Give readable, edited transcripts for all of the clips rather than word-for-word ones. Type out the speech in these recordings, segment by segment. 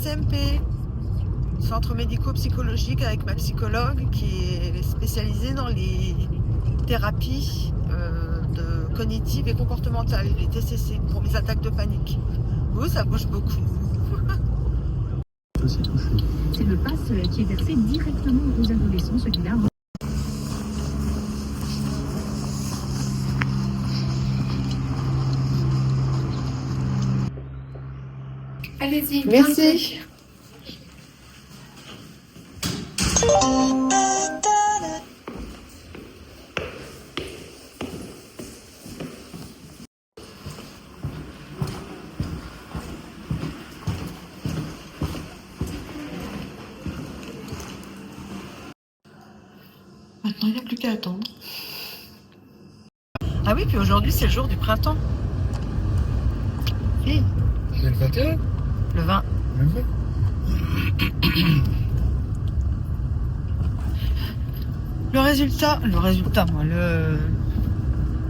CMP, centre médico-psychologique, avec ma psychologue qui est spécialisée dans les thérapies cognitives et comportementales, les TCC, pour mes attaques de panique. Oui, ça bouge beaucoup. C'est le pass qui est versé directement aux adolescents, celui-là. Allez-y. Merci. Maintenant, il n'y a plus qu'à attendre. Ah oui, puis aujourd'hui, c'est le jour du printemps. Oui. C'est le 21 ? Le 20. Le 20 ? Le résultat, moi, le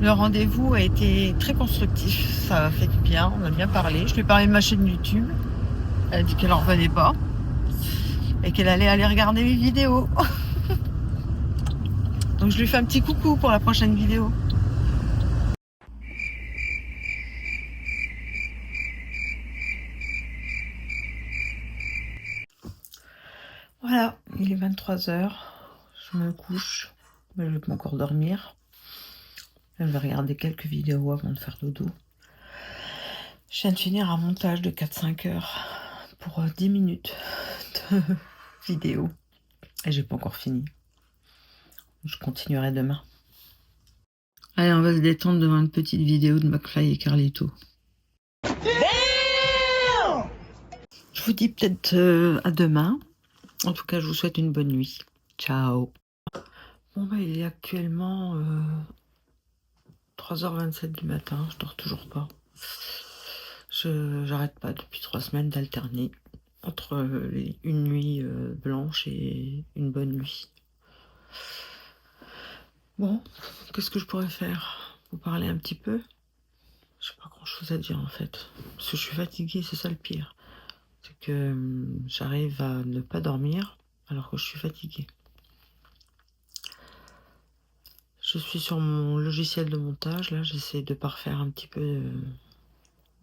rendez-vous a été très constructif. Ça a fait du bien, on a bien parlé. Je lui ai parlé de ma chaîne YouTube. Elle a dit qu'elle n'en revenait pas. Et qu'elle allait aller regarder mes vidéos. Donc je lui fais un petit coucou pour la prochaine vidéo. Voilà, il est 23h. Je me couche. Je vais pas encore dormir. Je vais regarder quelques vidéos avant de faire dodo. Je viens de finir un montage de 4-5 heures pour 10 minutes de vidéo. Et j'ai pas encore fini. Je continuerai demain. Allez, on va se détendre devant une petite vidéo de McFly et Carlito. Je vous dis peut-être à demain. En tout cas, je vous souhaite une bonne nuit. Ciao. Bon, bah, il est actuellement 3h27 du matin. Je dors toujours pas. J'arrête pas depuis 3 semaines d'alterner entre une nuit blanche et une bonne nuit. Bon, qu'est-ce que je pourrais faire? Vous parler un petit peu? J'ai pas grand chose à dire en fait. Parce que je suis fatiguée, c'est ça le pire. C'est que j'arrive à ne pas dormir alors que je suis fatiguée. Je suis sur mon logiciel de montage, là j'essaie de parfaire un petit peu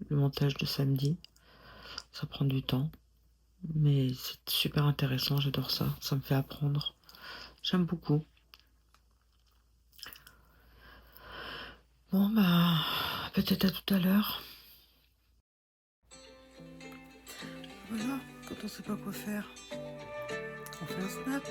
le montage de samedi. Ça prend du temps, mais c'est super intéressant, j'adore ça, ça me fait apprendre. J'aime beaucoup. Bon bah, peut-être à tout à l'heure. Voilà, quand on sait pas quoi faire, on fait un snap.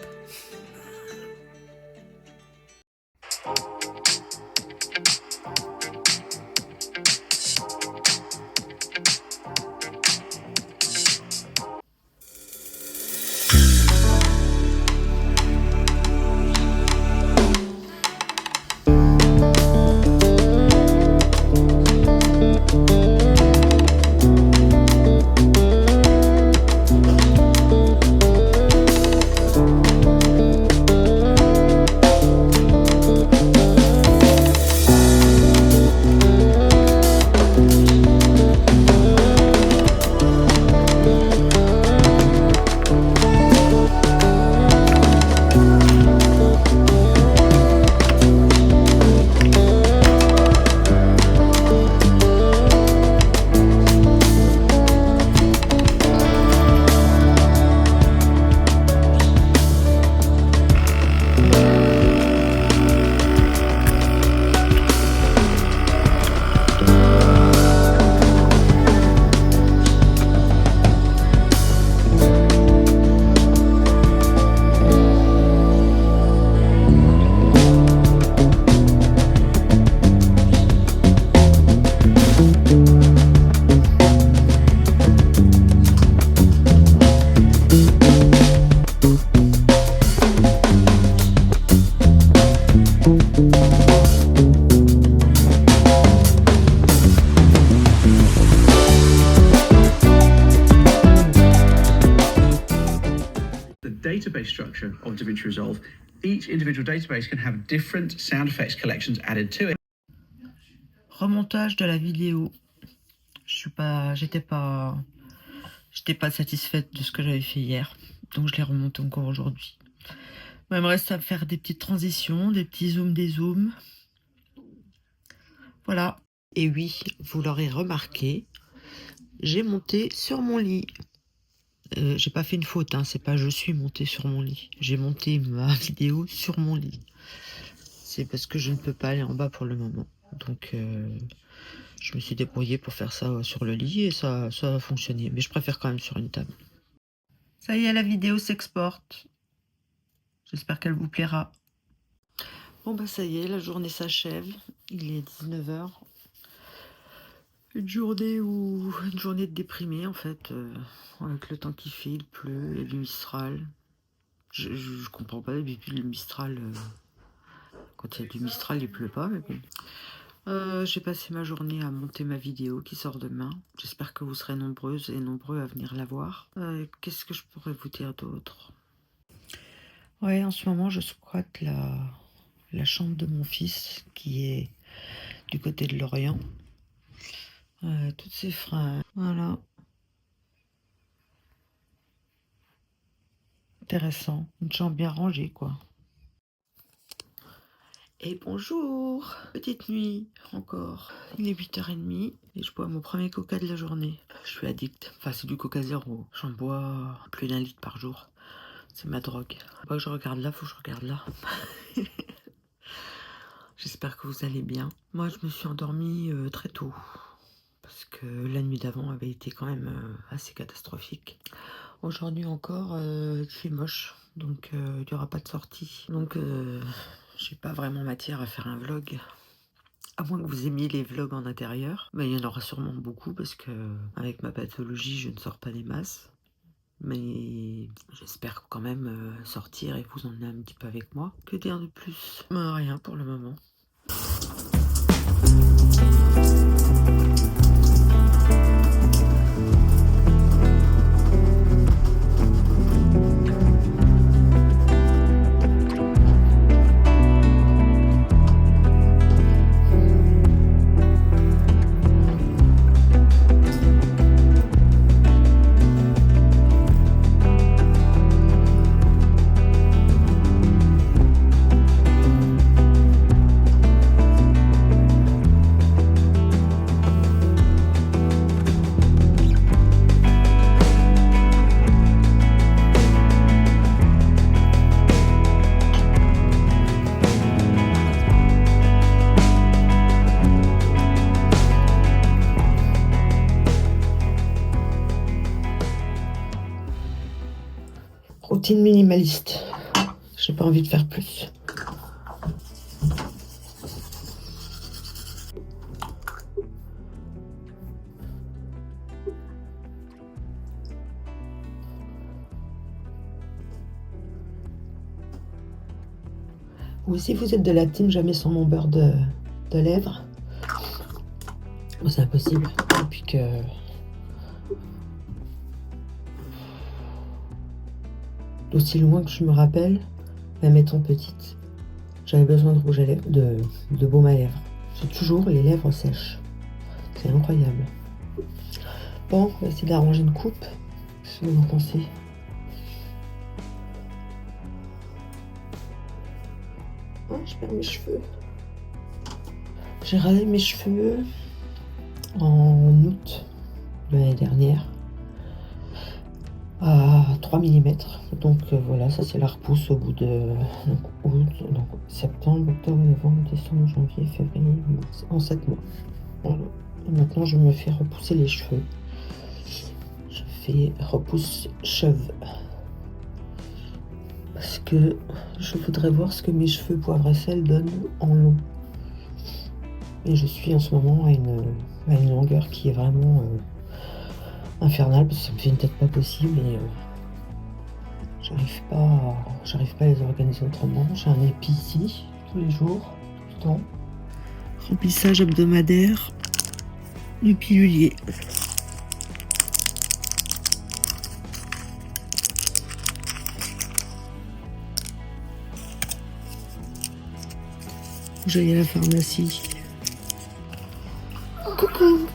database structure of DaVinci Resolve, each individual database can have different sound effects collections added to it. Remontage de la vidéo. J'étais pas J'étais pas satisfaite de ce que j'avais fait hier, donc je l'ai remonté encore aujourd'hui. Il me reste à faire des petites transitions, des petits zooms, des zooms. Voilà. Et oui, vous l'aurez remarqué, j'ai monté sur mon lit. J'ai pas fait une faute, hein, c'est pas je suis monté sur mon lit. J'ai monté ma vidéo sur mon lit. C'est parce que je ne peux pas aller en bas pour le moment. Donc je me suis débrouillée pour faire ça sur le lit et ça a fonctionné. Mais je préfère quand même sur une table. Ça y est, la vidéo s'exporte. J'espère qu'elle vous plaira. Bon bah ça y est, la journée s'achève. Il est 19h. Une journée de déprimé en fait. Avec le temps qui fait, il pleut, et le Mistral. Je comprends pas d'habitude le Mistral. Quand il y a du Mistral, il pleut pas, mais bon. J'ai passé ma journée à monter ma vidéo qui sort demain. J'espère que vous serez nombreuses et nombreux à venir la voir. Qu'est-ce que je pourrais vous dire d'autre? Ouais, en ce moment, je squatte la chambre de mon fils qui est du côté de Lorient. Toutes ses fringues. Voilà. Intéressant. Une chambre bien rangée, quoi. Et bonjour, petite nuit encore. Il est 8h30 et je bois mon premier coca de la journée. Je suis addict. Enfin, c'est du coca zéro. J'en bois plus d'1 litre par jour. C'est ma drogue. Faut pas que je regarde là, faut que je regarde là. J'espère que vous allez bien. Moi, je me suis endormie très tôt. Parce que la nuit d'avant avait été quand même assez catastrophique. Aujourd'hui encore, il fait moche. Donc, il n'y aura pas de sortie. Donc, j'ai pas vraiment matière à faire un vlog. À moins que vous aimiez les vlogs en intérieur. Mais il y en aura sûrement beaucoup parce que avec ma pathologie, je ne sors pas des masses. Mais j'espère quand même sortir et vous emmener un petit peu avec moi. Que dire de plus? Rien pour le moment. Routine minimaliste. J'ai pas envie de faire plus. Ou si vous êtes de la team jamais sans mon beurre de lèvres, c'est impossible. Depuis que d'aussi loin que je me rappelle, même étant petite, j'avais besoin de rouge à lèvres, de baume à lèvres. J'ai toujours les lèvres sèches. C'est incroyable. Bon, on va essayer d'arranger une coupe. Qu'est-ce que vous en pensez? Oh, je perds mes cheveux. J'ai rasé mes cheveux en août de l'année dernière à 3 mm. Donc voilà, ça c'est la repousse au bout de donc, septembre, octobre, novembre, décembre, janvier, février, mars, en 7 mois. Voilà. Et maintenant je me fais repousser les cheveux. Je fais repousse cheveux. Parce que je voudrais voir ce que mes cheveux poivre et sel donnent en long. Et je suis en ce moment à une longueur qui est vraiment infernale parce que ça me fait une tête pas possible et j'arrive pas à les organiser autrement. J'ai un épi ici tous les jours, tout le temps. Remplissage hebdomadaire du pilulier. J'allais à la pharmacie. Coucou.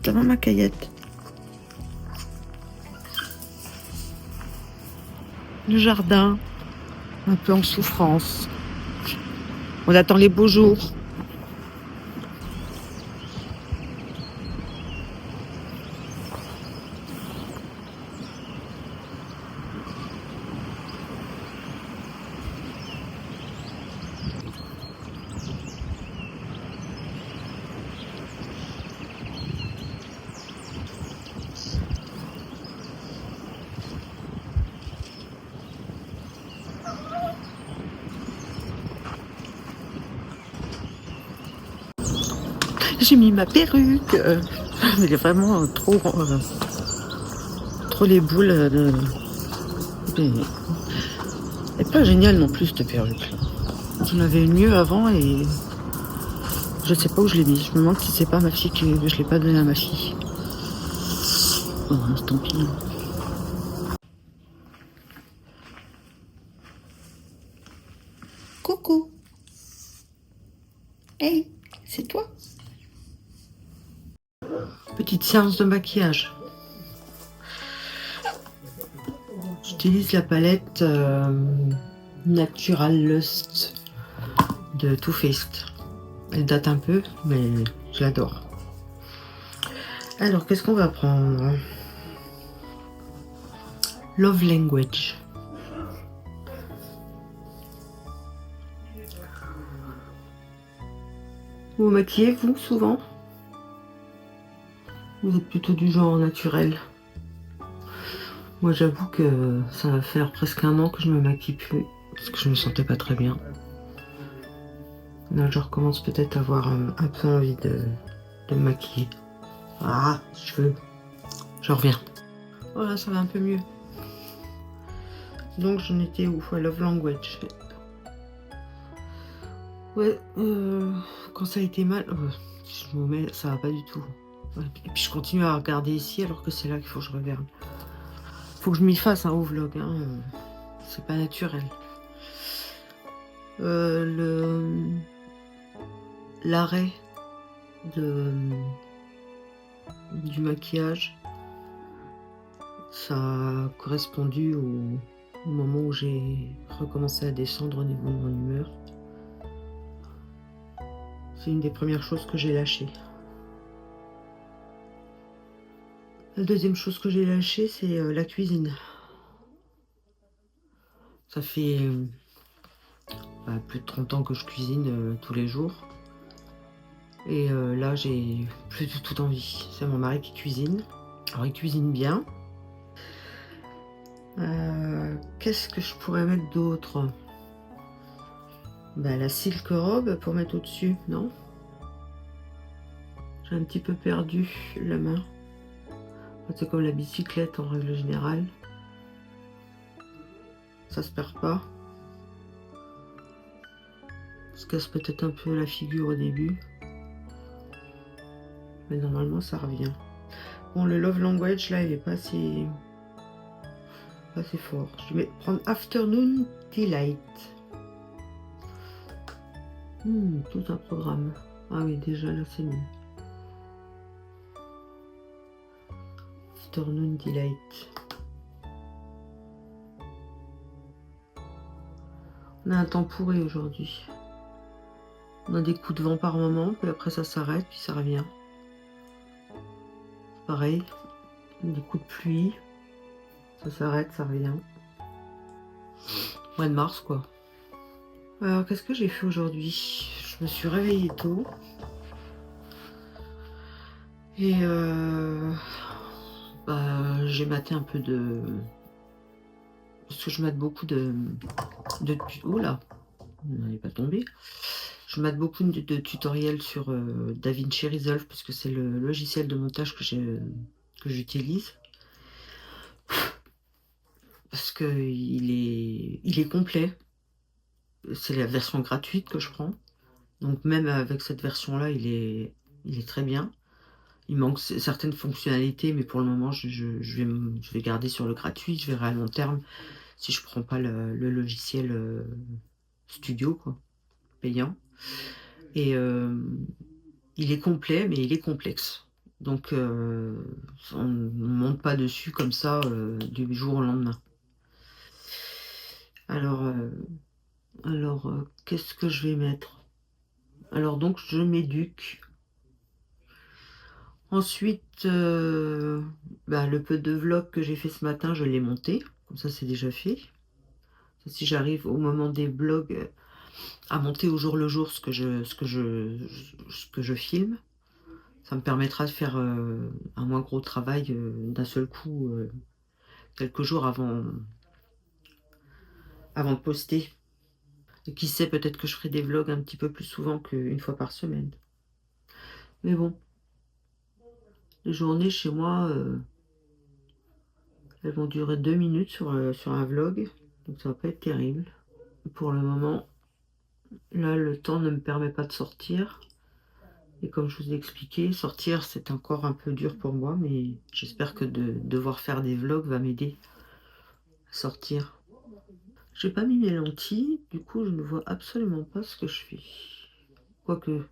Ça va, ma caillette? Le jardin, un peu en souffrance. On attend les beaux jours. J'ai mis ma perruque. Il est vraiment trop les boules. Et pas génial non plus cette perruque. J'en avais une mieux avant et je sais pas où je l'ai mis. Je me demande si c'est pas ma fille que je l'ai pas donné à ma fille. Bon, tant pis. Coucou. Hey, c'est toi? Petite séance de maquillage. J'utilise la palette Natural Lust de Too Faced. Elle date un peu, mais je l'adore. Alors, qu'est-ce qu'on va prendre? Love Language. Vous vous maquillez, vous, souvent? Vous êtes plutôt du genre naturel? Moi, j'avoue que ça va faire presque 1 an que je me maquille plus, parce que je me sentais pas très bien. Là, je recommence peut-être à avoir un peu envie de me maquiller. Ah, cheveux. Je reviens. Voilà, ça va un peu mieux. Donc, j'en étais où? À Love Language. Ouais, quand ça a été mal, je me mets, ça va pas du tout. Ouais, et puis je continue à regarder ici alors que c'est là qu'il faut que je regarde. Faut que je m'y fasse un vlog, hein. C'est pas naturel. L'arrêt du maquillage, ça a correspondu au moment où j'ai recommencé à descendre au niveau de mon humeur. C'est une des premières choses que j'ai lâchées. La deuxième chose que j'ai lâchée, c'est la cuisine. Ça fait plus de 30 ans que je cuisine tous les jours. Et là, j'ai plus du tout envie. C'est mon mari qui cuisine. Alors, il cuisine bien. Qu'est-ce que je pourrais mettre d'autre? La silk robe pour mettre au-dessus, non? J'ai un petit peu perdu la main. C'est comme la bicyclette en règle générale. Ça se perd pas. Ça se casse peut-être un peu la figure au début. Mais normalement ça revient. Bon, le Love Language là, il est pas assez fort. Je vais prendre Afternoon Delight. Tout un programme. Ah oui, déjà là c'est mieux. Afternoon Delight. On a un temps pourri aujourd'hui. On a des coups de vent par moment, puis après ça s'arrête, puis ça revient. Pareil, des coups de pluie, ça s'arrête, ça revient. Mois de mars, quoi. Alors, qu'est-ce que j'ai fait aujourd'hui? Je me suis réveillée tôt. Et j'ai maté un peu de... Parce que je mate beaucoup de... Oula, on n'est pas tombé. Je mate beaucoup de tutoriels sur DaVinci Resolve parce que c'est le logiciel de montage que j'utilise. Parce que il est complet. C'est la version gratuite que je prends. Donc même avec cette version-là, il est très bien. Il manque certaines fonctionnalités, mais pour le moment, je vais garder sur le gratuit. Je verrai à long terme si je prends pas le logiciel studio, quoi, payant. Et il est complet, mais il est complexe. Donc, on ne monte pas dessus comme ça du jour au lendemain. Alors, qu'est-ce que je vais mettre? Alors donc, je m'éduque. Ensuite, le peu de vlog que j'ai fait ce matin, je l'ai monté. Comme ça, c'est déjà fait. Si j'arrive au moment des vlogs à monter au jour le jour ce que je filme, ça me permettra de faire un moins gros travail d'un seul coup quelques jours avant de poster. Et qui sait, peut-être que je ferai des vlogs un petit peu plus souvent qu'une fois par semaine. Mais bon, les journées chez moi, elles vont durer 2 minutes sur un vlog, donc ça va pas être terrible. Pour le moment, là, le temps ne me permet pas de sortir. Et comme je vous ai expliqué, sortir, c'est encore un peu dur pour moi, mais j'espère que de devoir faire des vlogs va m'aider à sortir. J'ai pas mis mes lentilles, du coup, je ne vois absolument pas ce que je fais. Quoique,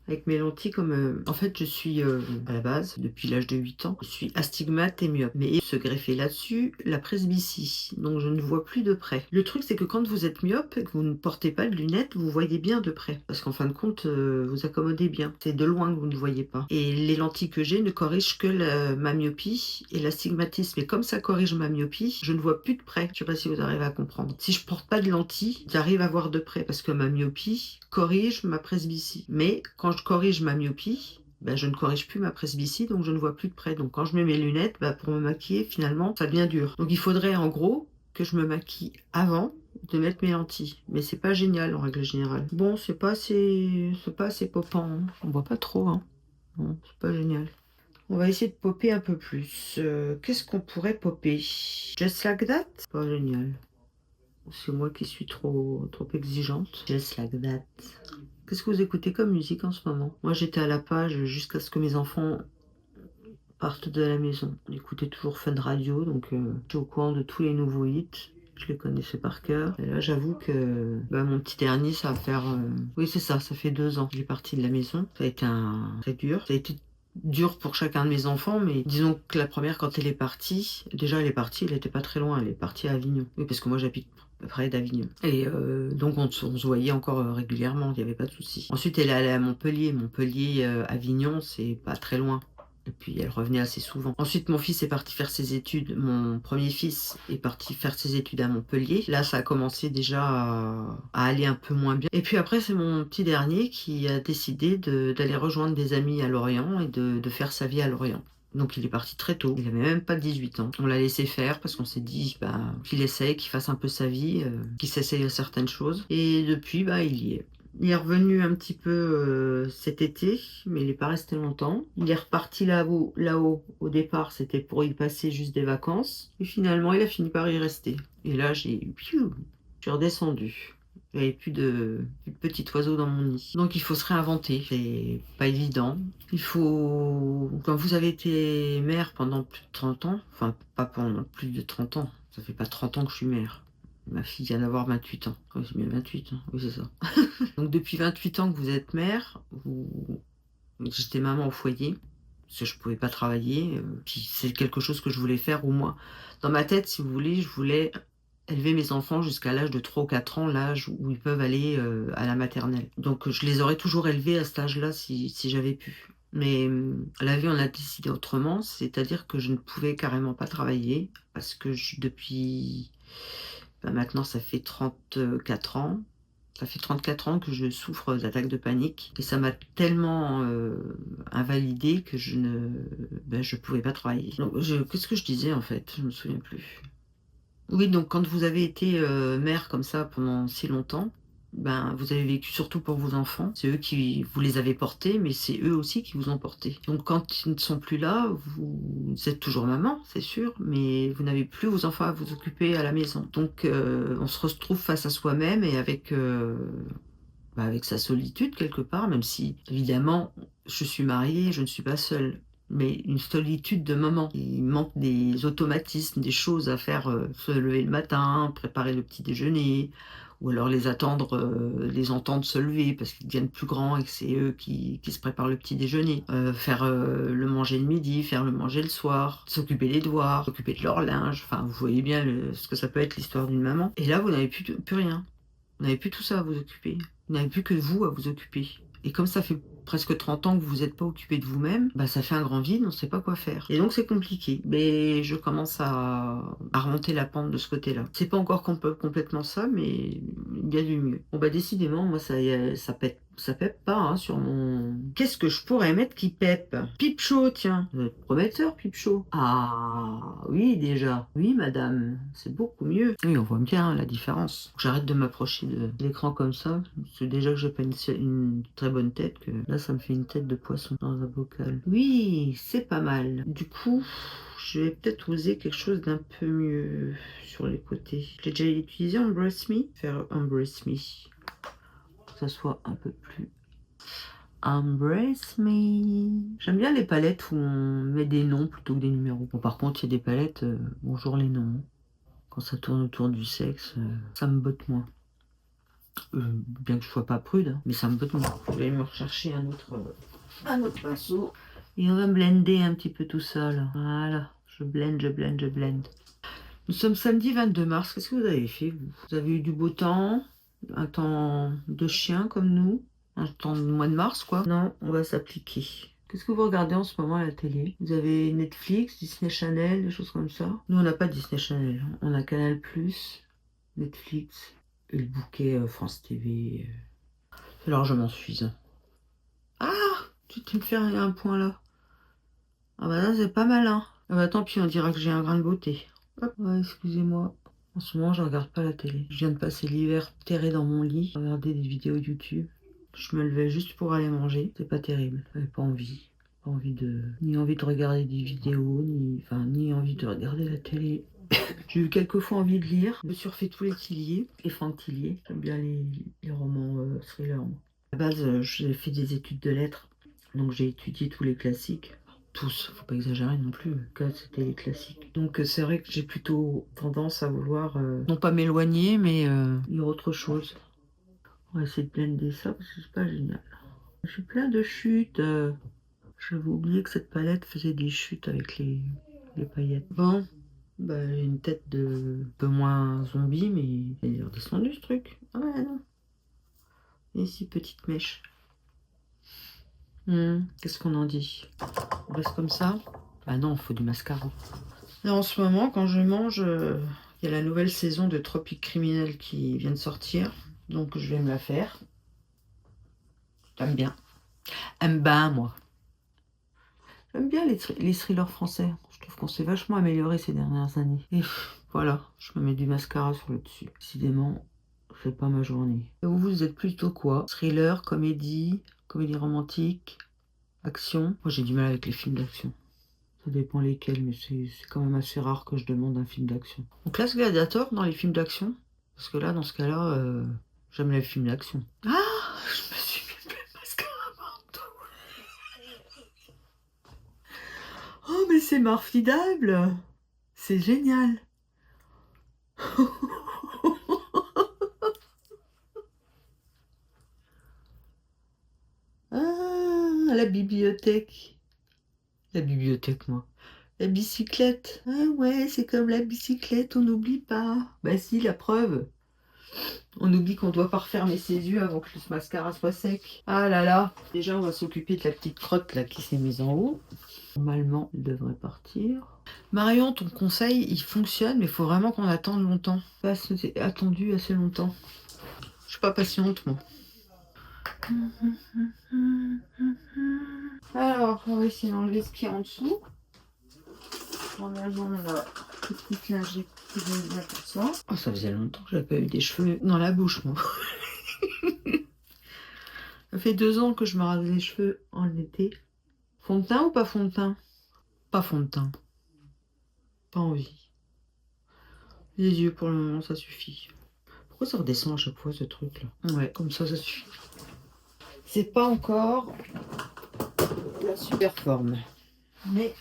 avec mes lentilles, comme en fait je suis à la base, depuis l'âge de 8 ans, je suis astigmate et myope. Mais se greffer là-dessus, la presbytie, donc je ne vois plus de près. Le truc c'est que quand vous êtes myope et que vous ne portez pas de lunettes, vous voyez bien de près. Parce qu'en fin de compte, vous accommodez bien. C'est de loin que vous ne voyez pas. Et les lentilles que j'ai ne corrigent que ma myopie et l'astigmatisme. Et comme ça corrige ma myopie, je ne vois plus de près. Je sais pas si vous arrivez à comprendre. Si je porte pas de lentilles, j'arrive à voir de près parce que ma myopie corrige ma presbytie. Mais quand je corrige ma myopie, je ne corrige plus ma presbytie, donc je ne vois plus de près. Donc quand je mets mes lunettes, pour me maquiller, finalement, ça devient dur. Donc il faudrait en gros que je me maquille avant de mettre mes lentilles. Mais c'est pas génial en règle générale. Bon, c'est pas assez popant. Hein. On voit pas trop. Hein. Bon, c'est pas génial. On va essayer de popper un peu plus. Qu'est-ce qu'on pourrait popper? Just like that? Pas génial. C'est moi qui suis trop exigeante. Just like that. Qu'est-ce que vous écoutez comme musique en ce moment? Moi, j'étais à la page jusqu'à ce que mes enfants partent de la maison. J'écoutais toujours Fun Radio, donc je suis au courant de tous les nouveaux hits. Je les connaissais par cœur. Et là, j'avoue que mon petit dernier, ça va faire... Oui, c'est ça, ça fait 2 ans qu'il est parti de la maison. Ça a été très dur. Ça a été dur pour chacun de mes enfants, mais disons que la première, quand elle est partie, déjà elle est partie, elle n'était pas très loin, elle est partie à Avignon. Oui, parce que moi j'habite près d'Avignon. Et donc on se voyait encore régulièrement, il n'y avait pas de souci. Ensuite elle est allée à Montpellier. Montpellier, Avignon, c'est pas très loin. Et puis elle revenait assez souvent. Ensuite mon fils est parti faire ses études, mon premier fils est parti faire ses études à Montpellier. Là ça a commencé déjà à aller un peu moins bien. Et puis après c'est mon petit dernier qui a décidé d'aller rejoindre des amis à Lorient et de faire sa vie à Lorient. Donc il est parti très tôt, il avait même pas 18 ans. On l'a laissé faire parce qu'on s'est dit qu'il essaye, qu'il fasse un peu sa vie, qu'il s'essaye à certaines choses. Et depuis, il y est. Il est revenu un petit peu cet été, mais il n'est pas resté longtemps. Il est reparti là-haut. Au départ, c'était pour y passer juste des vacances. Et finalement, il a fini par y rester. Et là, je suis redescendue. J'avais plus de petit oiseau dans mon nid. Donc il faut se réinventer. C'est pas évident. Quand vous avez été mère pendant plus de 30 ans, enfin pas pendant plus de 30 ans, ça fait pas 30 ans que je suis mère. Ma fille vient d'avoir 28 ans. Oui, c'est bien 28 ans. Oui, c'est ça. Donc depuis 28 ans que vous êtes mère, j'étais maman au foyer, parce que je pouvais pas travailler. Puis c'est quelque chose que je voulais faire au moins. Dans ma tête, si vous voulez, je voulais élever mes enfants jusqu'à l'âge de 3 ou 4 ans, l'âge où ils peuvent aller à la maternelle. Donc je les aurais toujours élevés à cet âge-là si j'avais pu. Mais la vie, on a décidé autrement, c'est-à-dire que je ne pouvais carrément pas travailler, parce que depuis... maintenant, ça fait 34 ans. Ça fait 34 ans que je souffre d'attaques de panique. Et ça m'a tellement invalidée que je ne pouvais pas travailler. Qu'est-ce que je disais en fait? Je me souviens plus. Oui, donc quand vous avez été mère comme ça pendant si longtemps, vous avez vécu surtout pour vos enfants. C'est eux qui vous les avez portés, mais c'est eux aussi qui vous ont portés. Donc quand ils ne sont plus là, vous êtes toujours maman, c'est sûr, mais vous n'avez plus vos enfants à vous occuper à la maison. Donc on se retrouve face à soi-même et avec sa solitude quelque part, même si évidemment je suis mariée, je ne suis pas seule. Mais une solitude de maman. Il manque des automatismes, des choses à faire, se lever le matin, préparer le petit déjeuner, Ou alors les entendre se lever parce qu'ils deviennent plus grands et que c'est eux qui se préparent le petit déjeuner. Faire le manger le midi, faire le manger le soir, s'occuper des devoirs, s'occuper de leur linge. Enfin, vous voyez bien ce que ça peut être l'histoire d'une maman. Et là, vous n'avez plus rien. Vous n'avez plus tout ça à vous occuper. Vous n'avez plus que vous à vous occuper. Et comme ça fait presque 30 ans que vous n'êtes pas occupé de vous-même, bah ça fait un grand vide, on ne sait pas quoi faire. Et donc c'est compliqué. Mais je commence à remonter la pente de ce côté-là. C'est pas encore complètement ça, mais il y a du mieux. Bon bah décidément, moi ça pèpe pas hein, sur mon... Qu'est-ce que je pourrais mettre qui pèpe? Pipe chaud, tiens. Vous êtes prometteur, pipe chaud. Ah oui, déjà. Oui, madame. C'est beaucoup mieux. Oui, on voit bien la différence. J'arrête de m'approcher de l'écran comme ça. C'est déjà que j'ai pas une très bonne tête que là, ça me fait une tête de poisson dans un bocal. Oui, c'est pas mal. Du coup, je vais peut-être oser quelque chose d'un peu mieux sur les côtés. J'ai déjà utilisé Embrace Me. Faire Embrace Me. Que ça soit un peu plus Embrace Me. J'aime bien les palettes où on met des noms plutôt que des numéros. Bon, par contre, il y a des palettes, bonjour les noms. Quand ça tourne autour du sexe, ça me botte moins. Bien que je sois pas prude, hein, mais ça me botte moins. Je vais me rechercher un autre pinceau. Et on va blender un petit peu tout ça là. Voilà, je blende, je blende, je blende. Nous sommes samedi 22 mars. Qu'est-ce que vous avez fait, vous? Vous avez eu du beau temps? Un temps de chien comme nous? Un temps de mois de mars, quoi? Non, on va s'appliquer. Qu'est-ce que vous regardez en ce moment à la télé? Vous avez Netflix, Disney Channel, des choses comme ça? Nous, on n'a pas Disney Channel. On a Canal+, Netflix et le bouquet France TV. C'est largement suffisant. Ah! Tu me fais un point là. Ah bah là, c'est pas malin. Ah bah tant pis, on dira que j'ai un grain de beauté. Hop, ouais, excusez-moi. En ce moment, je regarde pas la télé. Je viens de passer l'hiver terré dans mon lit, regarder des vidéos YouTube. Je me levais juste pour aller manger. C'est pas terrible. J'avais pas envie. Pas envie ni envie de regarder des vidéos, ni envie de regarder la télé. J'ai eu quelques fois envie de lire. Je me suis refait tous les Tillier et Franck Tillier. J'aime bien les romans thrillers. À la base, j'ai fait des études de lettres. Donc j'ai étudié tous les classiques. Tous, faut pas exagérer non plus, que c'était les classiques. Donc c'est vrai que j'ai plutôt tendance à vouloir, non pas m'éloigner, mais lire autre chose. On va essayer de blender ça parce que c'est pas génial. Je suis plein de chutes. J'avais oublié que cette palette faisait des chutes avec les paillettes. Bon, bah, j'ai une tête de peu moins zombie, mais il est redescendu ce truc. Ah ouais, non. Et ici, petite mèche. Qu'est-ce qu'on en dit? On reste comme ça? Ah non, il faut du mascara. Là, en ce moment, quand je mange, il y a la nouvelle saison de Tropique Criminel qui vient de sortir. Donc, je vais me la faire. J'aime bien. J'aime bien, moi. J'aime bien les thrillers français. Je trouve qu'on s'est vachement amélioré ces dernières années. Et voilà, je me mets du mascara sur le dessus. Décidément, c'est pas ma journée. Et vous êtes plutôt quoi? Thriller, comédie romantique, action? Moi, j'ai du mal avec les films d'action. Ça dépend lesquels, mais c'est quand même assez rare que je demande un film d'action. On classe Gladiator dans les films d'action? Parce que là, dans ce cas-là, j'aime les films d'action. Ah! Je me suis mis plein de mascara partout. Oh, mais c'est formidable! C'est génial! Ah, la bibliothèque. La bibliothèque, moi. La bicyclette. Ah ouais, c'est comme la bicyclette, on n'oublie pas. Bah si, la preuve. On oublie qu'on doit pas refermer ses yeux avant que le mascara soit sec. Ah là là. Déjà, on va s'occuper de la petite crotte là qui s'est mise en haut. Normalement, elle devrait partir. Marion, ton conseil, il fonctionne, mais il faut vraiment qu'on attende longtemps. Pas attendu assez longtemps. Je suis pas patiente, moi. Alors, on va essayer d'enlever ce qui est en dessous. En mangeant la petite lingette qui vient bien comme ça. Oh, ça faisait longtemps que j'avais pas eu des cheveux dans la bouche, moi. Ça fait 2 ans que je me rase les cheveux en été. Fond de teint ou pas fond de teint? Pas fond de teint. Pas envie. Les yeux, pour le moment, ça suffit. Pourquoi ça redescend à chaque fois, ce truc-là? Ouais, comme ça suffit. C'est pas encore la super forme. Mais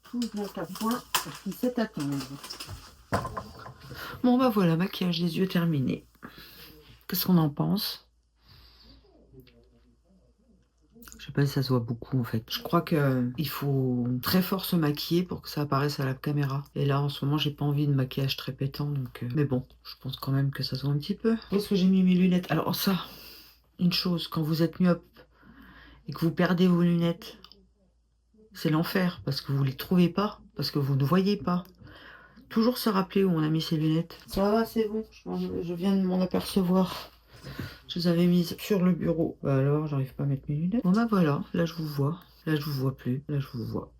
tout est à point parce qu'il sait attendre. Bon bah voilà, maquillage des yeux terminé. Qu'est-ce qu'on en pense? Je sais pas si ça se voit beaucoup en fait. Je crois que il faut très fort se maquiller pour que ça apparaisse à la caméra. Et là en ce moment j'ai pas envie de maquillage très pétant donc. Mais bon, je pense quand même que ça se voit un petit peu. Où est-ce que j'ai mis mes lunettes? Alors ça, une chose, quand vous êtes myope et que vous perdez vos lunettes, c'est l'enfer parce que vous les trouvez pas, parce que vous ne voyez pas. Toujours se rappeler où on a mis ses lunettes. Ça va, c'est bon, je viens de m'en apercevoir. Je les avais mises sur le bureau. Bah alors, j'arrive pas à mettre mes lunettes. Bon bah voilà, là je vous vois. Là je vous vois plus. Là je vous vois.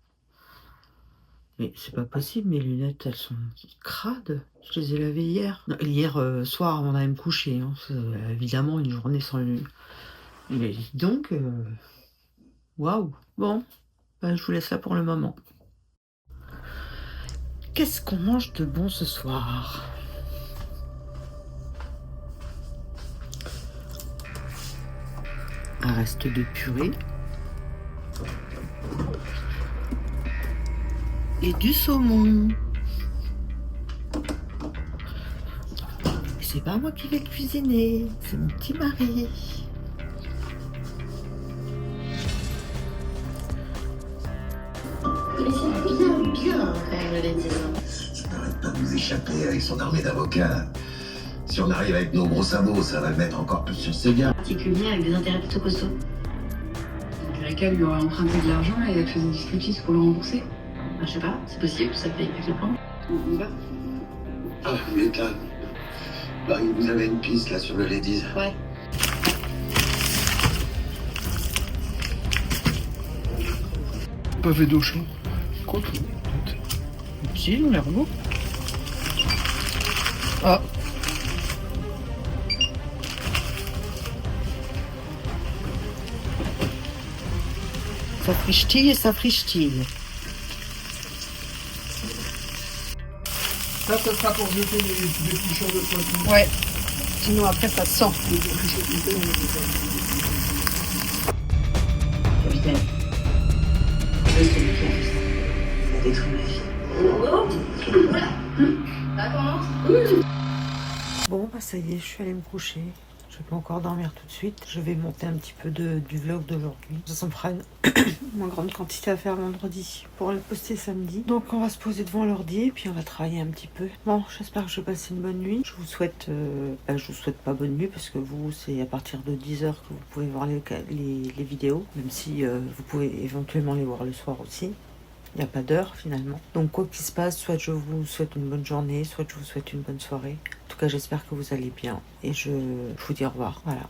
Mais c'est pas possible, mes lunettes elles sont crades. Je les ai lavées hier. Non, hier soir avant d'aller me coucher. Hein. Évidemment une journée sans lunettes. Mais donc, waouh. Bon, bah, je vous laisse là pour le moment. Qu'est-ce qu'on mange de bon ce soir? Un reste de purée. Et du saumon. C'est pas moi qui vais cuisiner, c'est mon petit mari. Mais c'est bien quand même le Lady. Ça n'arrête pas de nous échapper avec son armée d'avocats là. Si on arrive avec nos gros sabots, ça va le mettre encore plus sur ses gardes. Particulier avec des intérêts plutôt costauds. Donc Erika lui aurait emprunté de l'argent et elle faisait du striptease pour le rembourser. Ben, je sais pas, c'est possible, ça peut être le plan. On va. Ah, m'étonne. Bah, vous avez une piste là sur le Ladies. Ouais. Pavé d'Auchan. Quoi tout? Si, ils ont l'air beau. Ah. Ça frichtille et ça frichtille. Ça sera pour jeter les épluchures de poisson. Ouais. Sinon après ça sent. Capitaine. C'est celui qui a fait ça. Il a détruit ma vie. Bon bah ça y est, je suis allée me coucher. Je vais pas encore dormir tout de suite. Je vais monter un petit peu du vlog d'aujourd'hui. Ça me fera une moins grande quantité à faire vendredi pour le poster samedi. Donc on va se poser devant l'ordi et puis on va travailler un petit peu. Bon, j'espère que je vais passer une bonne nuit. Je vous souhaite pas bonne nuit parce que vous, c'est à partir de 10h que vous pouvez voir les vidéos. Même si vous pouvez éventuellement les voir le soir aussi. Il n'y a pas d'heure finalement. Donc quoi qu'il se passe, soit je vous souhaite une bonne journée, soit je vous souhaite une bonne soirée. En tout cas, j'espère que vous allez bien. Et je vous dis au revoir. Voilà.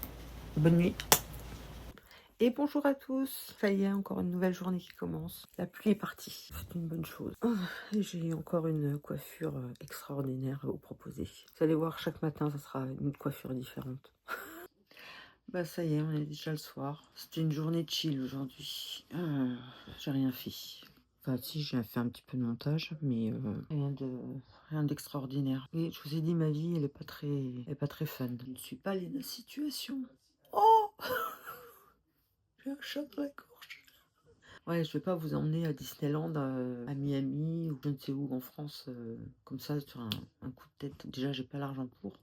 Bonne nuit. Et bonjour à tous. Ça y est, encore une nouvelle journée qui commence. La pluie est partie. C'est une bonne chose. Et j'ai encore une coiffure extraordinaire à vous proposer. Vous allez voir, chaque matin, ça sera une coiffure différente. Bah ça y est, on est déjà le soir. C'était une journée chill aujourd'hui. J'ai rien fait. Enfin, si, j'ai fait un petit peu de montage, mais rien d'extraordinaire. Et je vous ai dit, ma vie, elle est pas très fun. Je ne suis pas Léna Situation. Oh j'ai un chat dans la gorge. Ouais, je vais pas vous emmener à Disneyland, à Miami ou je ne sais où en France, comme ça sur un coup de tête. Déjà, j'ai pas l'argent pour.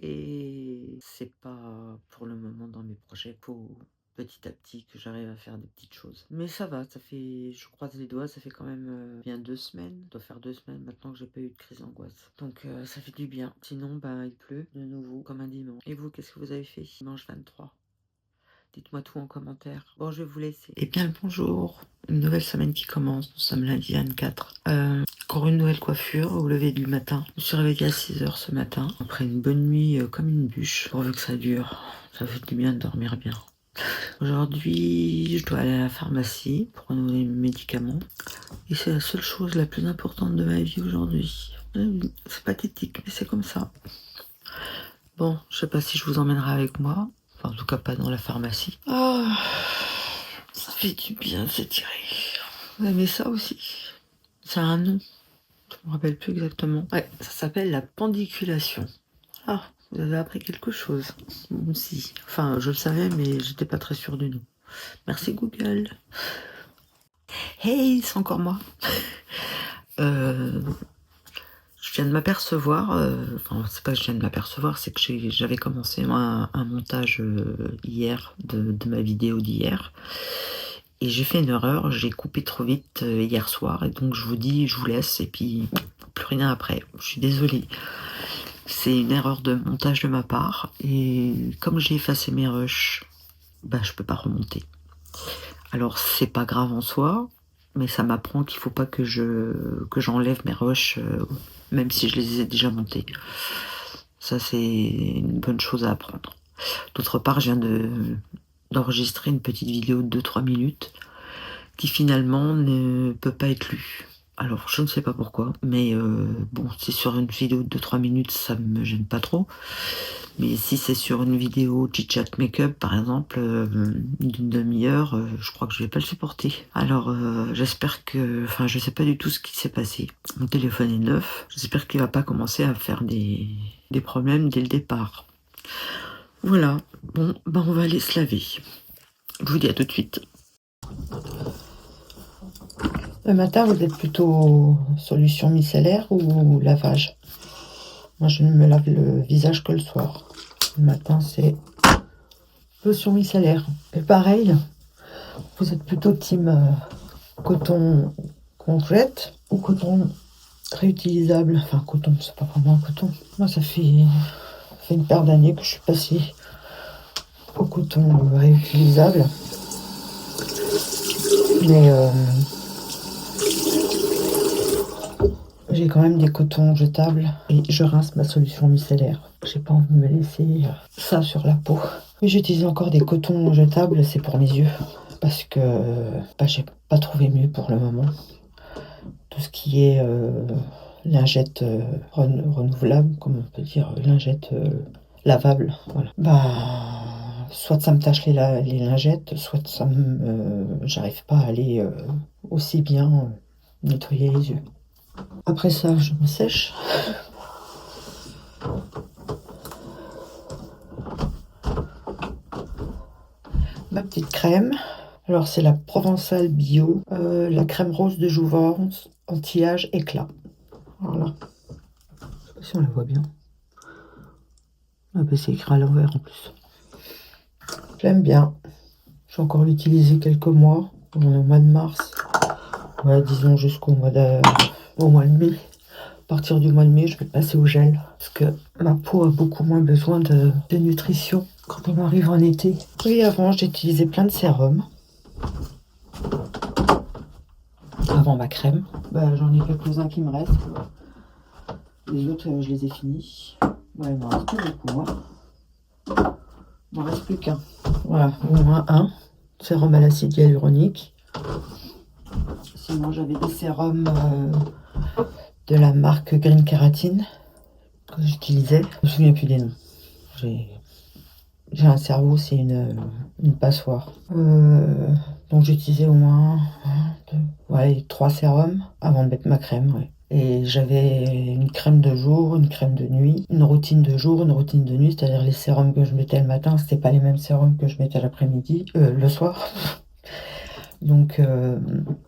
Et c'est pas pour le moment dans mes projets. Faut petit à petit que j'arrive à faire des petites choses. Mais ça va, ça fait, je croise les doigts, ça fait quand même bien 2 semaines. Ça doit faire 2 semaines maintenant que j'ai pas eu de crise d'angoisse. Donc ça fait du bien. Sinon, bah il pleut de nouveau comme un dimanche. Et vous, qu'est-ce que vous avez fait dimanche 23? Dites-moi tout en commentaire. Bon, je vais vous laisser. Eh bien, le bonjour. Une nouvelle semaine qui commence. Nous sommes lundi 24. Encore une nouvelle coiffure au lever du matin. Je me suis réveillée à 6h ce matin. Après une bonne nuit comme une bûche. Pourvu que ça dure. Ça fait du bien de dormir bien. Aujourd'hui, je dois aller à la pharmacie pour renouveler mes médicaments. Et c'est la seule chose la plus importante de ma vie aujourd'hui. C'est pathétique, mais c'est comme ça. Bon, je sais pas si je vous emmènerai avec moi. Enfin, en tout cas, pas dans la pharmacie. Ah, ça fait du bien s'étirer. Vous aimez ça aussi? Ça a un nom. Je me rappelle plus exactement. Ouais, ça s'appelle la pendiculation. Ah, vous avez appris quelque chose. Moi aussi. Enfin, je le savais, mais j'étais pas très sûre du nom. Merci Google. Hey, c'est encore moi. Je Je viens de m'apercevoir, enfin c'est pas que je viens de m'apercevoir, c'est que j'avais commencé un montage hier de ma vidéo d'hier. Et j'ai fait une erreur, j'ai coupé trop vite hier soir. Et donc je vous dis, je vous laisse et puis plus rien après. Je suis désolée. C'est une erreur de montage de ma part. Et comme j'ai effacé mes rushs, bah je peux pas remonter. Alors c'est pas grave en soi, mais ça m'apprend qu'il faut pas que j'enlève mes rushs, même si je les ai déjà montés. Ça c'est une bonne chose à apprendre. D'autre part, je viens d'enregistrer une petite vidéo de 2-3 minutes qui finalement ne peut pas être lue. Alors je ne sais pas pourquoi, mais bon, c'est sur une vidéo de 2-3 minutes, ça me gêne pas trop. Mais si c'est sur une vidéo chit-chat make-up par exemple, d'une demi-heure, je crois que je vais pas le supporter. Alors j'espère que, enfin je sais pas du tout ce qui s'est passé. Mon téléphone est neuf, j'espère qu'il va pas commencer à faire des problèmes dès le départ. Voilà, bon, ben on va aller se laver. Je vous dis à tout de suite. Le matin, vous êtes plutôt solution micellaire ou lavage? Moi, je ne me lave le visage que le soir. Le matin, c'est lotion micellaire. Et pareil, vous êtes plutôt team coton qu'on jette ou coton réutilisable? Enfin, coton, c'est pas vraiment un coton. Moi, ça fait une paire d'années que je suis passée au coton réutilisable. Mais j'ai quand même des cotons jetables et je rince ma solution micellaire. J'ai pas envie de me laisser ça sur la peau. Mais j'utilise encore des cotons jetables, c'est pour mes yeux. Parce que j'ai pas trouvé mieux pour le moment. Tout ce qui est lingette renouvelable, comme on peut dire, lingette lavable. Voilà. Soit ça me tâche les lingettes, soit ça j'arrive pas à aller aussi bien nettoyer les yeux. Après ça, je me sèche. Ma petite crème. Alors c'est la Provençal Bio, la crème rose de Jouvence, anti-âge éclat. Voilà. Je sais pas si on la voit bien. Ah bah c'est écrit à l'envers en plus. J'aime bien. Je vais encore l'utiliser quelques mois. On est au mois de mars. Ouais, disons jusqu'au mois de mai. À partir du mois de mai, je vais passer au gel. Parce que ma peau a beaucoup moins besoin de nutrition quand on arrive en été. Oui, avant, j'utilisais plein de sérums. Avant ma crème. J'en ai quelques-uns qui me restent. Les autres, je les ai finis. Ouais, il m'en reste plus beaucoup. Il m'en reste plus qu'un. Voilà, au moins un. Sérum à l'acide hyaluronique. Sinon, j'avais des sérums de la marque Green Keratin que j'utilisais. Je me souviens plus des noms. J'ai un cerveau, c'est une passoire. Donc j'utilisais au moins 3 sérums avant de mettre ma crème. Ouais. Et j'avais une crème de jour, une crème de nuit, une routine de jour, une routine de nuit, c'est-à-dire les sérums que je mettais le matin, c'était pas les mêmes sérums que je mettais l'après-midi, le soir. Donc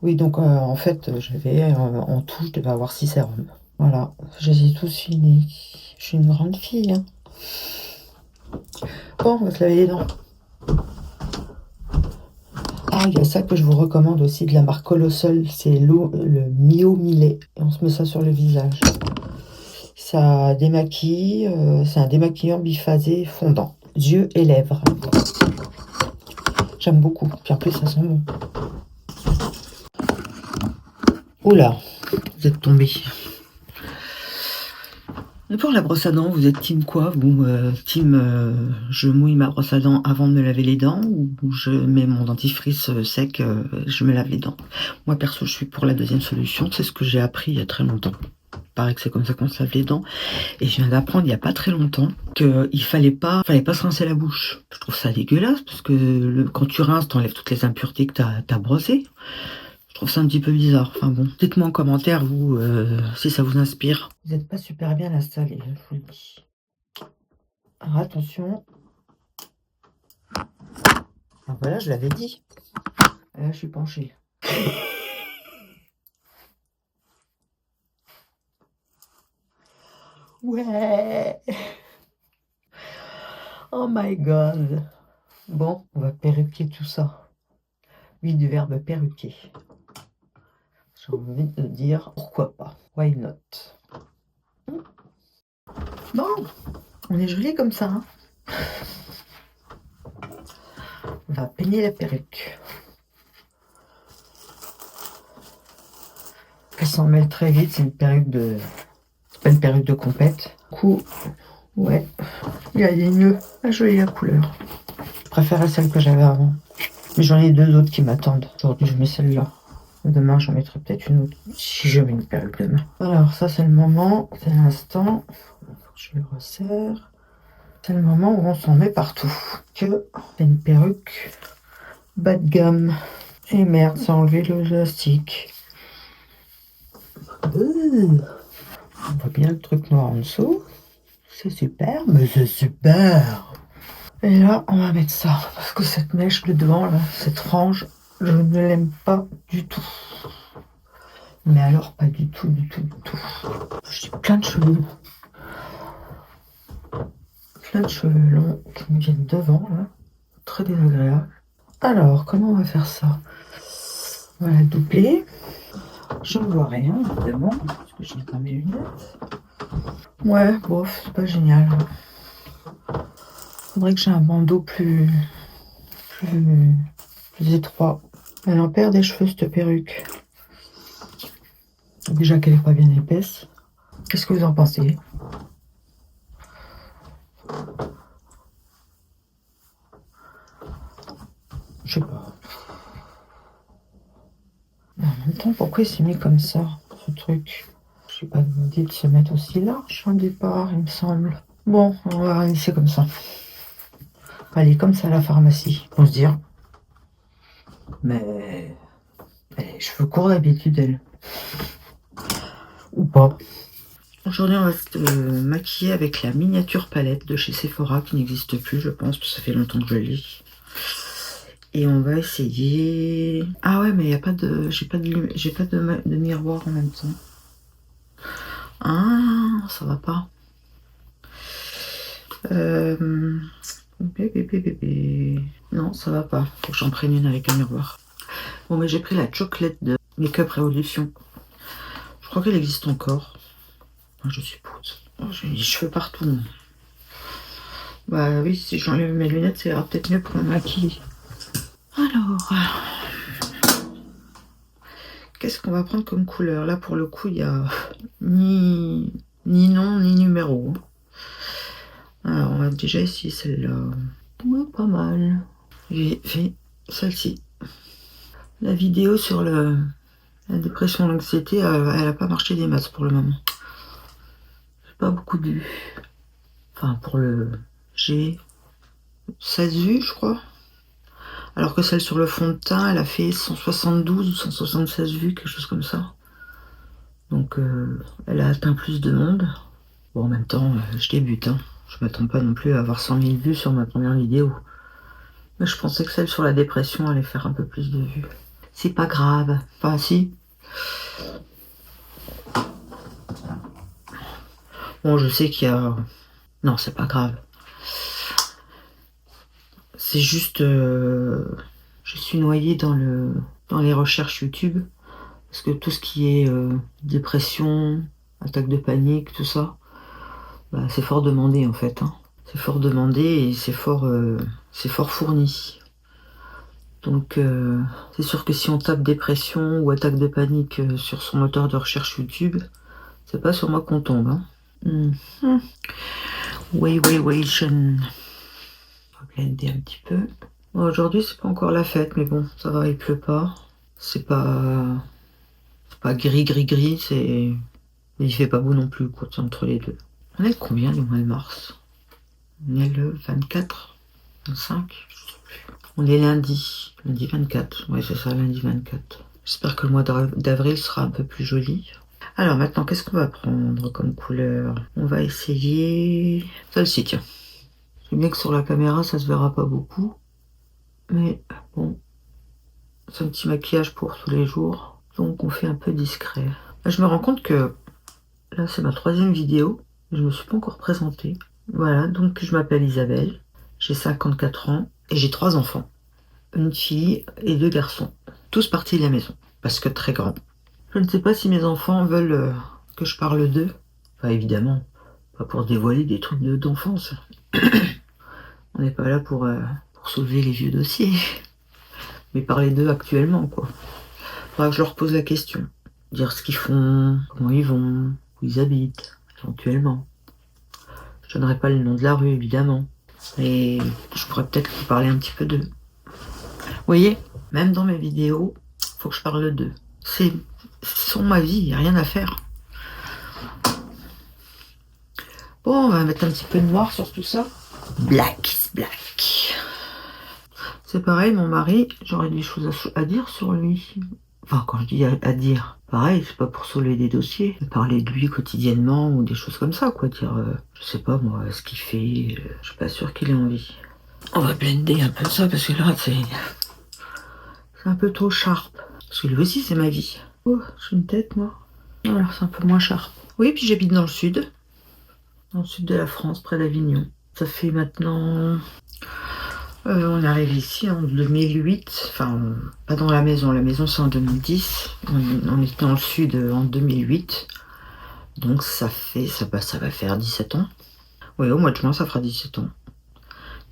oui, donc en fait j'avais en tout, je devais avoir 6 sérums. Voilà, je les ai tous finis. Je suis une grande fille. Hein. Bon, on va se laver les dents. Ah, il y a ça que je vous recommande aussi de la marque Colossal, c'est le Mio Millet. Et on se met ça sur le visage. Ça démaquille, c'est un démaquillant biphasé fondant. Yeux et lèvres. J'aime beaucoup. Puis en plus, ça sent bon. Oula, vous êtes tombé. Et pour la brosse à dents, vous êtes team quoi? Vous, team je mouille ma brosse à dents avant de me laver les dents, ou je mets mon dentifrice sec, je me lave les dents? Moi perso, je suis pour la deuxième solution. C'est ce que j'ai appris il y a très longtemps. Il paraît que c'est comme ça qu'on se lave les dents. Et je viens d'apprendre il y a pas très longtemps qu'il fallait pas se rincer la bouche. Je trouve ça dégueulasse parce que quand tu rinces, t'enlèves toutes les impuretés que t'as brossées. Je trouve ça un petit peu bizarre. Enfin bon, dites-moi en commentaire, vous, si ça vous inspire. Vous n'êtes pas super bien installé, je vous le dis. Alors attention. Alors voilà, je l'avais dit. Et là, je suis penchée. Ouais. Oh my god. Bon, on va perruquer tout ça. Oui, du verbe perruquer. J'ai envie de dire pourquoi pas. Why not? Bon, on est joli comme ça. Hein, on va peigner la perruque. Elle s'en mêle très vite. C'est une perruque de... C'est pas une perruque de compète. Du coup, ouais, il y a des nœuds. Ah, jolie la couleur. Je préférais celle que j'avais avant. Mais j'en ai deux autres qui m'attendent. Aujourd'hui, je mets celle-là. Demain, j'en mettrai peut-être une autre. Si je mets une perruque demain. Alors, ça, c'est le moment. C'est l'instant. Je le resserre. C'est le moment où on s'en met partout. Que c'est une perruque bas de gamme. Et merde, ça a enlevé le élastique. On voit bien le truc noir en dessous. C'est super, mais c'est super. Et là, on va mettre ça. Parce que cette mèche de devant, là, cette frange, je ne l'aime pas du tout. Mais alors, pas du tout, du tout, du tout. J'ai plein de cheveux. Plein de cheveux longs qui me viennent devant, là. Très désagréable. Alors, comment on va faire ça? On va la doubler. Je ne vois rien, évidemment, parce que je n'ai pas mes lunettes. Ouais, bof, c'est pas génial. Faudrait que j'ai un bandeau plus étroit. Elle en perd des cheveux, cette perruque. Déjà qu'elle est pas bien épaisse. Qu'est-ce que vous en pensez? Je sais pas. En même temps, pourquoi il s'est mis comme ça, ce truc? Je sais pas demandé de se mettre aussi large au départ, il me semble. Bon, on va laisser comme ça. Allez, comme ça à la pharmacie. Pour se dire. Mais elle a les cheveux courts d'habitude, elle. Ou pas. Aujourd'hui, on va se maquiller avec la miniature palette de chez Sephora qui n'existe plus, je pense, parce que ça fait longtemps que je l'ai. Et on va essayer... Ah ouais, mais il y a pas de... J'ai pas de miroir en même temps. Ah, ça va pas. Non, ça va pas. Faut que j'en prenne une avec un miroir. Bon, mais j'ai pris la chocolate de Make-up Révolution. Je crois qu'elle existe encore. Je suppose. Oh, j'ai les cheveux partout. Bah oui, si j'enlève mes lunettes, ça ira peut-être mieux pour me maquiller. Alors, qu'est-ce qu'on va prendre comme couleur? Là, pour le coup, il n'y a ni nom, ni numéro. Alors, on va déjà essayer celle-là. Ouais, pas mal. J'ai fait celle-ci. La vidéo sur la dépression, l'anxiété, elle n'a pas marché des masses pour le moment. J'ai pas beaucoup de vues. Enfin, pour le... J'ai 16 vues, je crois. Alors que celle sur le fond de teint, elle a fait 172 ou 176 vues, quelque chose comme ça. Donc, elle a atteint plus de monde. Bon, en même temps, je débute. Hein. Je m'attends pas non plus à avoir 100 000 vues sur ma première vidéo. Mais je pensais que celle sur la dépression allait faire un peu plus de vues. C'est pas grave. Enfin, si. Bon, je sais qu'il y a... Non, c'est pas grave. C'est juste... je suis noyée dans les recherches YouTube. Parce que tout ce qui est dépression, attaque de panique, tout ça, bah, c'est fort demandé en fait. Hein. C'est fort demandé et c'est fort fourni. Donc c'est sûr que si on tape dépression ou attaque de panique sur son moteur de recherche YouTube, c'est pas sur moi qu'on tombe. Hein. Waywation. On va blender un petit peu. Bon, aujourd'hui c'est pas encore la fête, mais bon, ça va, il pleut pas. C'est pas gris, c'est... Mais il fait pas beau non plus, quoi, c'est entre les deux. On est combien du mois de mars? On est le 24, 25, je sais plus. On est lundi 24, ouais c'est ça, lundi 24. J'espère que le mois d'avril sera un peu plus joli. Alors maintenant, qu'est-ce qu'on va prendre comme couleur? On va essayer celle-ci, tiens. C'est bien que sur la caméra, ça se verra pas beaucoup. Mais bon, c'est un petit maquillage pour tous les jours. Donc on fait un peu discret. Là, je me rends compte que là c'est ma 3e vidéo Je me suis pas encore présentée. Voilà, donc je m'appelle Isabelle, j'ai 54 ans et j'ai 3 enfants. Une fille et 2 garçons. Tous partis de la maison, parce que très grands. Je ne sais pas si mes enfants veulent que je parle d'eux. Enfin, évidemment, pas pour dévoiler des trucs d'enfance. On n'est pas là pour soulever les vieux dossiers. Mais parler d'eux actuellement, quoi. Faudra que je leur pose la question. Dire ce qu'ils font, comment ils vont, où ils habitent, éventuellement. Je donnerai pas le nom de la rue, évidemment. Mais je pourrais peut-être vous parler un petit peu d'eux. Vous voyez, même dans mes vidéos, faut que je parle d'eux. C'est ma vie, il n'y a rien à faire. Bon, on va mettre un petit peu de noir sur tout ça. Black is black. C'est pareil, mon mari, j'aurais des choses à dire sur lui. Enfin, quand je dis à dire, pareil, c'est pas pour soulever des dossiers, mais parler de lui quotidiennement ou des choses comme ça, quoi. Dire, je sais pas moi, ce qu'il fait, je suis pas sûre qu'il ait envie. On va blender un peu ça, parce que là, c'est un peu trop sharp. Parce que lui aussi, c'est ma vie. Oh, j'ai une tête, moi. Alors, c'est un peu moins sharp. Oui, puis j'habite dans le sud de la France, près d'Avignon. Ça fait maintenant... on arrive ici en 2008, enfin, pas dans la maison c'est en 2010. On était dans le sud en 2008. Donc ça va faire 17 ans. Oui, au mois de juin, ça fera 17 ans.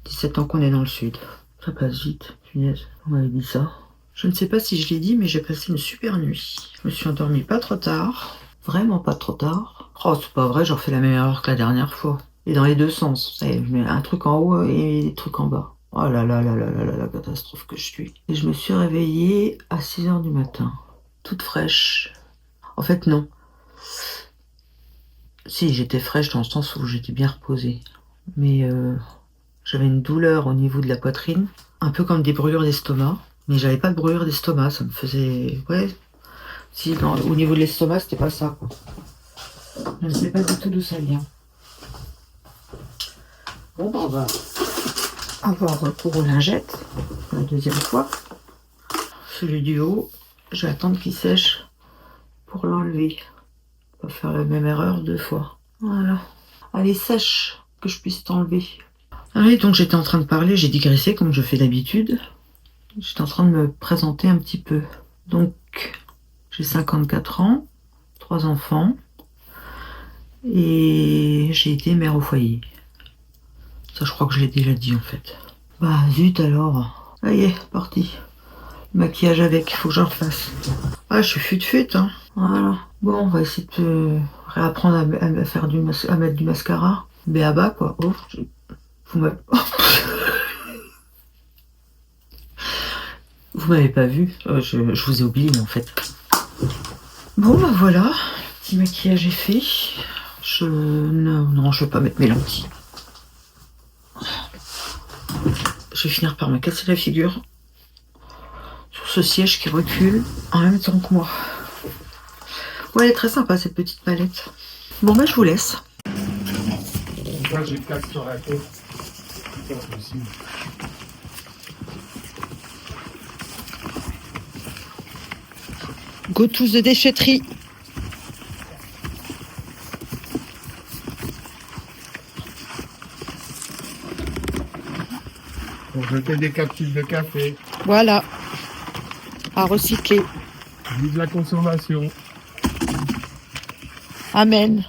17 ans qu'on est dans le sud. Ça passe vite, punaise. On m'avait dit ça. Je ne sais pas si je l'ai dit, mais j'ai passé une super nuit. Je me suis endormie pas trop tard. Vraiment pas trop tard. Oh, c'est pas vrai, j'en fais la même erreur que la dernière fois. Et dans les deux sens. Je mets un truc en haut et des trucs en bas. Oh là là là là là là, la catastrophe que je suis. Et je me suis réveillée à 6h du matin. Toute fraîche. En fait, non. Si, j'étais fraîche dans le sens où j'étais bien reposée. Mais j'avais une douleur au niveau de la poitrine. Un peu comme des brûlures d'estomac. Mais j'avais pas de brûlure d'estomac. Ça me faisait... Ouais. Si, au niveau de l'estomac, c'était pas ça, quoi. Je ne sais pas du tout d'où ça vient. Bon, bah, on va avoir recours aux lingettes pour la deuxième fois. Celui du haut, je vais attendre qu'il sèche pour l'enlever. Pas faire la même erreur 2 fois. Voilà. Allez, sèche, que je puisse t'enlever. Allez, donc j'étais en train de parler, j'ai digressé comme je fais d'habitude. J'étais en train de me présenter un petit peu. Donc, j'ai 54 ans, 3 enfants, et j'ai été mère au foyer. Ça, je crois que je l'ai déjà dit, en fait. Bah, zut alors. Ça y est, parti. Maquillage avec, faut que j'en refasse. Ah, je suis fut-fut, hein. Voilà. Bon, on va essayer de réapprendre à mettre du mascara. B.A.B.A, quoi. Oh, Vous m'avez pas vu. Je vous ai oublié, en fait. Bon, bah voilà. Petit maquillage est fait. Non, je vais pas mettre mes lentilles. Je vais finir par me casser la figure sur ce siège qui recule en même temps que moi. Ouais, elle est très sympa cette petite palette. Bon, bah je vous laisse. Moi, j'ai 4 sur la tête. C'est pas possible. Go tous de déchetterie. Pour jeter des capsules de café. Voilà. À recycler. Vive la consommation. Amen.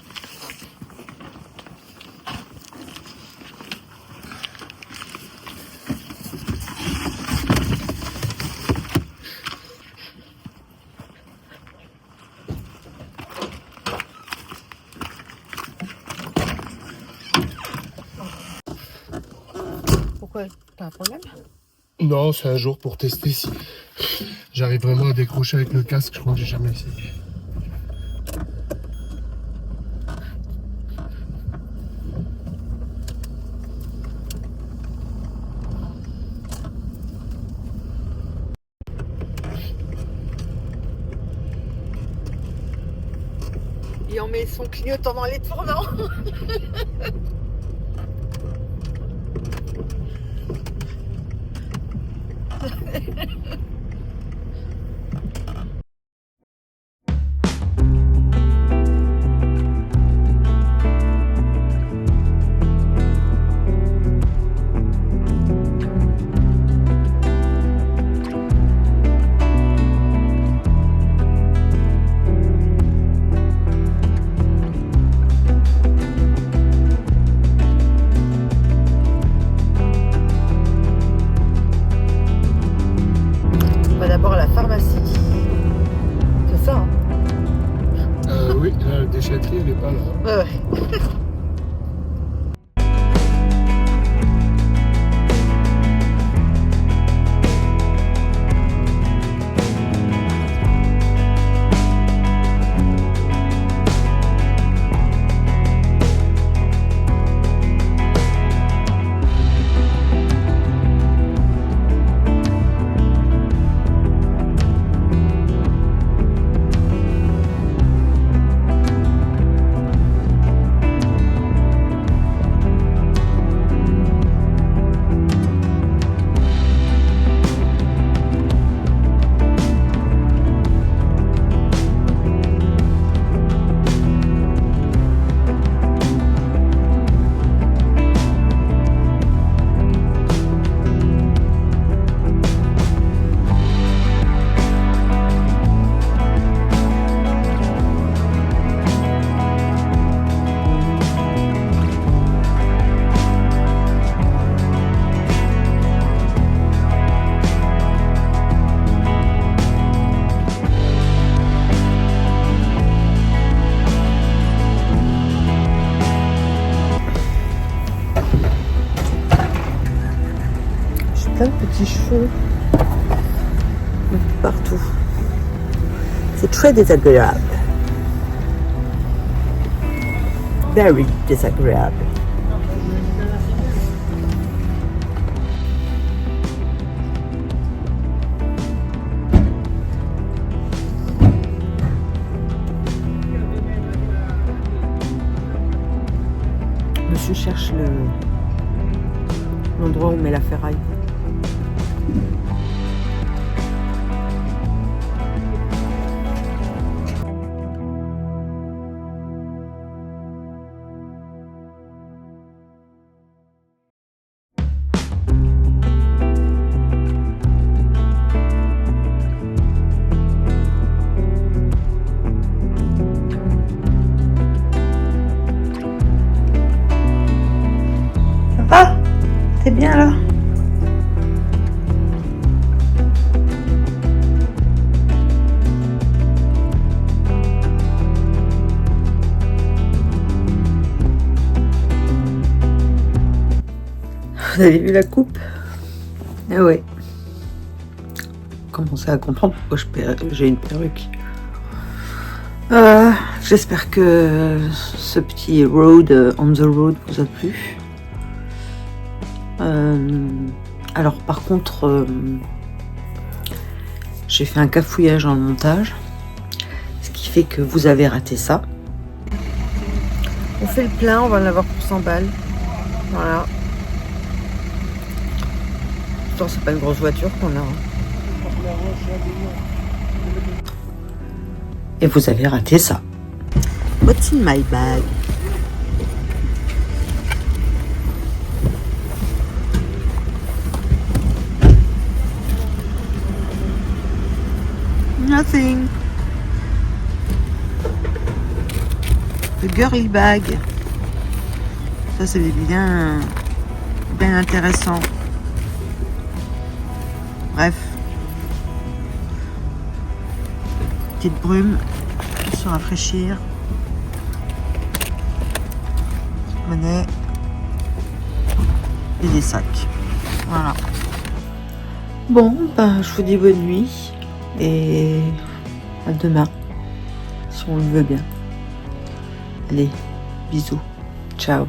Pourquoi? T'as un problème? Non, c'est un jour pour tester si j'arrive vraiment à décrocher avec le casque. Je crois que j'ai jamais essayé. Et on met son clignotant dans les tournants. Voilà. Ouais. Plein de petits cheveux partout. C'est très désagréable. Very désagréable. Monsieur cherche l'endroit où on met la ferraille. Ça va? T'es bien là? Vous avez vu la coupe? Ah ouais. Commencez à comprendre pourquoi j'ai une perruque. J'espère que ce petit road on the road vous a plu. Alors par contre, j'ai fait un cafouillage en montage, ce qui fait que vous avez raté ça. On fait le plein, on va en avoir pour 100 balles. Voilà. Pourtant c'est pas une grosse voiture qu'on a. Et vous avez raté ça. What's in my bag? Nothing. The girly bag. Ça c'est bien intéressant. Bref. Petite brume pour se rafraîchir. Monnaie. Et des sacs. Voilà. Bon, ben, je vous dis bonne nuit. Et à demain, si on le veut bien. Allez, bisous. Ciao.